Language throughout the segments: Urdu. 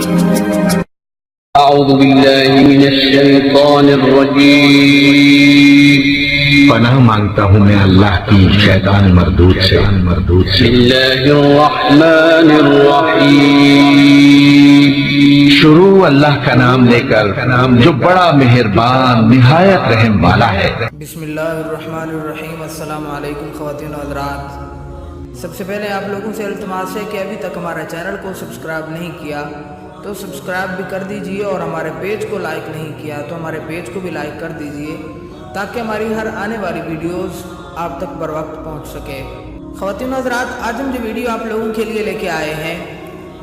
اعوذ باللہ من الشیطان الرجیم، پناہ مانگتا ہوں میں اللہ کی شیطان مردود سے۔ بسم اللہ الرحمن الرحیم، شروع اللہ کا نام لے کر جو بڑا مہربان نہایت رحم والا ہے۔ بسم اللہ الرحمن الرحیم۔ السلام علیکم خواتین و حضرات، سب سے پہلے آپ لوگوں سے التماس ہے کہ ابھی تک ہمارے چینل کو سبسکرائب نہیں کیا تو سبسکرائب بھی کر دیجئے، اور ہمارے پیج کو لائک نہیں کیا تو ہمارے پیج کو بھی لائک کر دیجئے، تاکہ ہماری ہر آنے والی ویڈیوز آپ تک بر وقت پہنچ سکے۔ خواتین و حضرات، آج ہم جو ویڈیو آپ لوگوں کے لیے لے کے آئے ہیں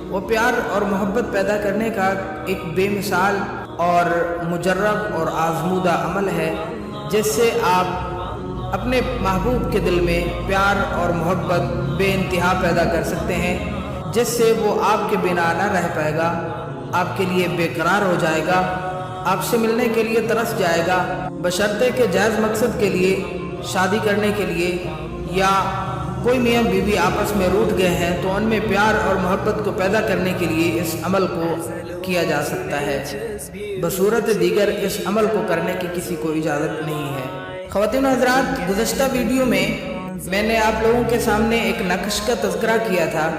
وہ پیار اور محبت پیدا کرنے کا ایک بے مثال اور مجرب اور آزمودہ عمل ہے، جس سے آپ اپنے محبوب کے دل میں پیار اور محبت بے انتہا پیدا کر سکتے ہیں، جس سے وہ آپ کے بنا نہ رہ پائے گا، آپ کے لیے بے قرار ہو جائے گا، آپ سے ملنے کے لیے ترس جائے گا، بشرطے کہ جائز مقصد کے لیے، شادی کرنے کے لیے، یا کوئی میاں بیوی آپس میں روٹھ گئے ہیں تو ان میں پیار اور محبت کو پیدا کرنے کے لیے اس عمل کو کیا جا سکتا ہے، بصورت دیگر اس عمل کو کرنے کی کسی کو اجازت نہیں ہے۔ خواتین و حضرات، گزشتہ ویڈیو میں نے آپ لوگوں کے سامنے ایک نقش کا تذکرہ کیا تھا۔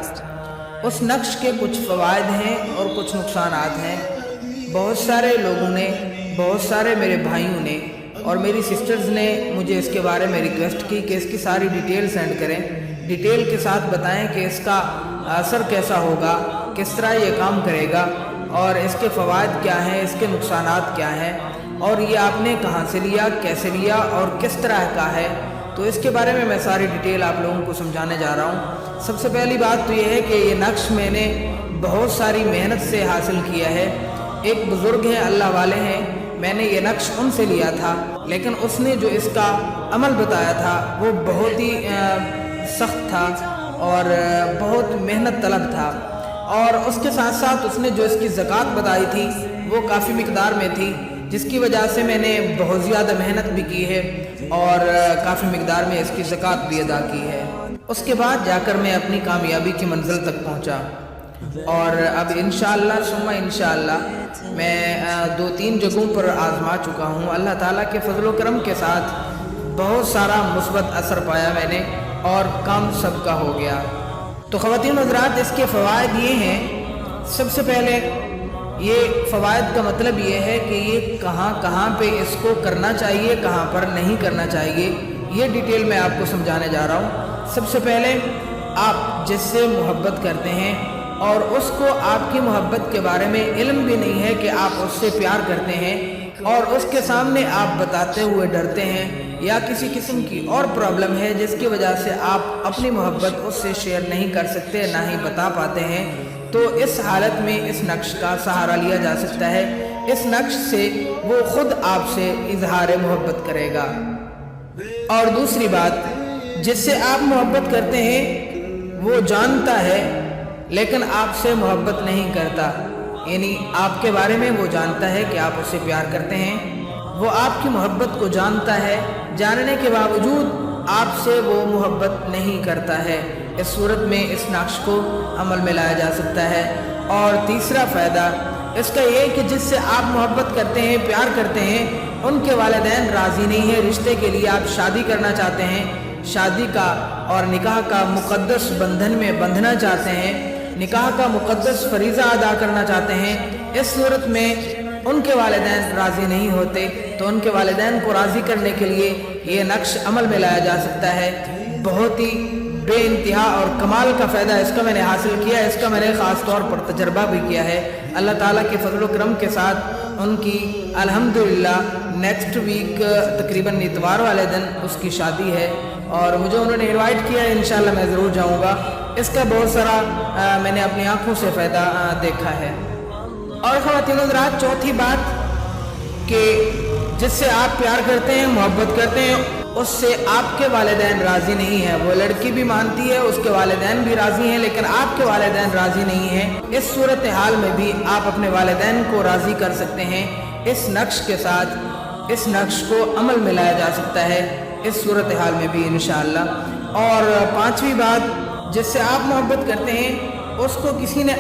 اس نقش کے کچھ فوائد ہیں اور کچھ نقصانات ہیں۔ بہت سارے لوگوں نے، بہت سارے میرے بھائیوں نے اور میری سسٹرز نے مجھے اس کے بارے میں ریکویسٹ کی کہ اس کی ساری ڈیٹیل سینڈ کریں، ڈیٹیل کے ساتھ بتائیں کہ اس کا اثر کیسا ہوگا، کس طرح یہ کام کرے گا، اور اس کے فوائد کیا ہیں، اس کے نقصانات کیا ہیں، اور یہ آپ نے کہاں سے لیا، کیسے لیا اور کس طرح کا ہے۔ تو اس کے بارے میں ساری ڈیٹیل آپ لوگوں کو سمجھانے جا رہا ہوں۔ سب سے پہلی بات تو یہ ہے کہ یہ نقش میں نے بہت ساری محنت سے حاصل کیا ہے۔ ایک بزرگ ہیں، اللہ والے ہیں، میں نے یہ نقش ان سے لیا تھا، لیکن اس نے جو اس کا عمل بتایا تھا وہ بہت ہی سخت تھا اور بہت محنت طلب تھا، اور اس کے ساتھ ساتھ اس نے جو اس کی زکوٰۃ بتائی تھی وہ کافی مقدار میں تھی، جس کی وجہ سے میں نے بہت زیادہ محنت بھی کی ہے اور کافی مقدار میں اس کی زکوٰۃ بھی ادا کی ہے۔ اس کے بعد جا کر میں اپنی کامیابی کی منزل تک پہنچا، اور اب انشاءاللہ ثم انشاءاللہ میں 2-3 جگہوں پر آزما چکا ہوں۔ اللہ تعالیٰ کے فضل و کرم کے ساتھ بہت سارا مثبت اثر پایا میں نے، اور کام سب کا ہو گیا۔ تو خواتین و حضرات، اس کے فوائد یہ ہیں۔ سب سے پہلے یہ فوائد کا مطلب یہ ہے کہ یہ کہاں پہ اس کو کرنا چاہیے، کہاں پر نہیں کرنا چاہیے، یہ ڈیٹیل میں آپ کو سمجھانے جا رہا ہوں۔ سب سے پہلے آپ جس سے محبت کرتے ہیں اور اس کو آپ کی محبت کے بارے میں علم بھی نہیں ہے کہ آپ اس سے پیار کرتے ہیں، اور اس کے سامنے آپ بتاتے ہوئے ڈرتے ہیں، یا کسی قسم کی اور پرابلم ہے جس کی وجہ سے آپ اپنی محبت اس سے شیئر نہیں کر سکتے، نہ ہی بتا پاتے ہیں، تو اس حالت میں اس نقش کا سہارا لیا جا سکتا ہے۔ اس نقش سے وہ خود آپ سے اظہار محبت کرے گا۔ اور دوسری بات، جس سے آپ محبت کرتے ہیں وہ جانتا ہے لیکن آپ سے محبت نہیں کرتا، یعنی آپ کے بارے میں وہ جانتا ہے کہ آپ اس سے پیار کرتے ہیں، وہ آپ کی محبت کو جانتا ہے، جاننے کے باوجود آپ سے وہ محبت نہیں کرتا ہے۔ اس صورت میں اس نقش کو عمل میں لایا جا سکتا ہے۔ اور تیسرا فائدہ اس کا یہ کہ جس سے آپ محبت کرتے ہیں، پیار کرتے ہیں، ان کے والدین راضی نہیں ہیں، رشتے کے لیے آپ شادی کرنا چاہتے ہیں، شادی کا اور نکاح کا مقدس بندھن میں بندھنا چاہتے ہیں، نکاح کا مقدس فریضہ ادا کرنا چاہتے ہیں، اس صورت میں ان کے والدین راضی نہیں ہوتے، تو ان کے والدین کو راضی کرنے کے لیے یہ نقش عمل میں لایا جا سکتا ہے۔ بہت ہی بے انتہا اور کمال کا فائدہ اس کا میں نے حاصل کیا ہے، اس کا میں نے خاص طور پر تجربہ بھی کیا ہے۔ اللہ تعالیٰ کے فضل و کرم کے ساتھ ان کی الحمدللہ نیکسٹ ویک تقریباً اتوار والے دن اس کی شادی ہے، اور مجھے انہوں نے انوائٹ کیا ہے، انشاءاللہ میں ضرور جاؤں گا۔ اس کا بہت سارا میں نے اپنی آنکھوں سے فائدہ دیکھا ہے۔ اور خواتین حضرات، چوتھی بات کہ جس سے آپ پیار کرتے ہیں، محبت کرتے ہیں، اس سے آپ کے والدین راضی نہیں ہیں۔ وہ لڑکی بھی مانتی ہے، اس کے والدین بھی راضی ہیں، لیکن آپ کے والدین راضی نہیں ہیں۔ اس صورتحال میں بھی آپ اپنے والدین کو راضی کر سکتے ہیں اس نقش کے ساتھ۔ اس نقش کو عمل میں لایا جا سکتا ہے اس صورتحال میں بھی انشاءاللہ۔ اور پانچویں بات، جس سے آپ محبت کرتے ہیں اس کو کسی نے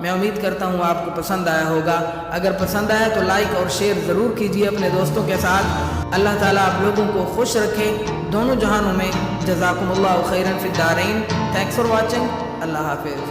میں امید کرتا ہوں آپ کو پسند آیا ہوگا. اگر پسند آیا تو لائک اور شیئر ضرور کیجیے اپنے دوستوں کے ساتھ. اللہ تعالیٰ آپ لوگوں کو خوش رکھے دونوں جہانوں میں. جزاکم اللہ خیرا فی الدارین. Thanks for watching. اللہ حافظ.